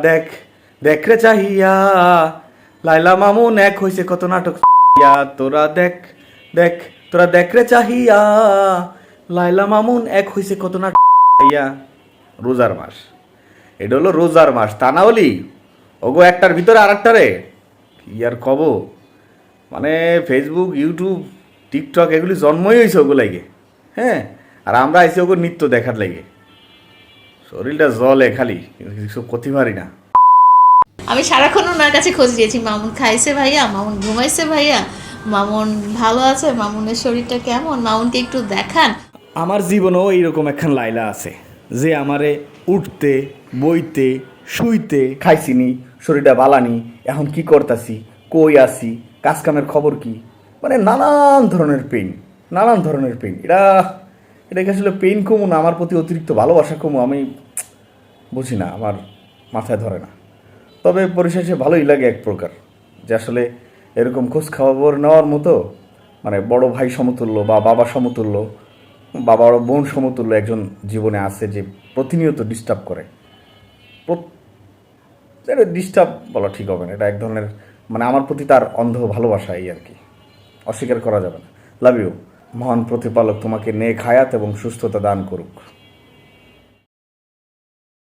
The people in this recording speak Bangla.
দেখ দেখ রে চাহিয়া লাইলা মামুন এক হইছে কত নাটক ইয়া তোরা দেখ দেখ তোরা দেখ রে চাহিয়া লাইলা মামুন এক হইছে কত নাটক ইয়া রোজার মাস, এটা হলো রোজার মাস, তা না হলি ওগো একটার ভিতরে আর একটা রে কি আর কব। মানে ফেসবুক ইউটিউব টিকটক এগুলি জন্মই হয়েছে ওগো লাগে, হ্যাঁ, আর আমরা আইসি ওগো নিত্য দেখার লাগে। শরীরটা জলে খালি, কিছু করতে পারি না। আমি সারাক্ষণ ওনার কাছে খোঁজ দিয়েছি, মামুন খাইছে ভাইয়া, মামুন ঘুমাইছে ভাইয়া, মামুন ভালো আছে, মামুনের শরীরটা কেমন, মামুনকে একটু দেখান। আমার জীবনেও এইরকম একখান লাইলা আছে যে আমারে উঠতে বইতে শুইতে খাইছিনি, শরীরটা বালানি, এখন কি করতাছি, কই আসি, কাজ কামের খবর কি, মানে নানান ধরনের পেইন, নানান ধরনের পেইন। এটাকে আসলে পেইন কমু না আমার প্রতি অতিরিক্ত ভালোবাসা কমু, আমি বুঝি না, আমার মাথায় ধরে না। তবে পরিশেষে ভালোই লাগে এক প্রকার যে আসলে এরকম খোঁজ খবর নেওয়ার মতো, মানে বড় ভাই সমতুল্য বা বাবা সমতুল্য, বাবা বোন সমতুল্য একজন জীবনে আছে যে প্রতিনিয়ত ডিস্টার্ব করে। এটা ডিস্টার্ব বলা ঠিক হবে না, এটা এক ধরনের মানে আমার প্রতি তার অন্ধ ভালোবাসা, এই আর কি, অস্বীকার করা যাবে না। Love you. মহান প্রতিপালক তোমাকে নেক হায়াত এবং সুস্থতা দান করুক।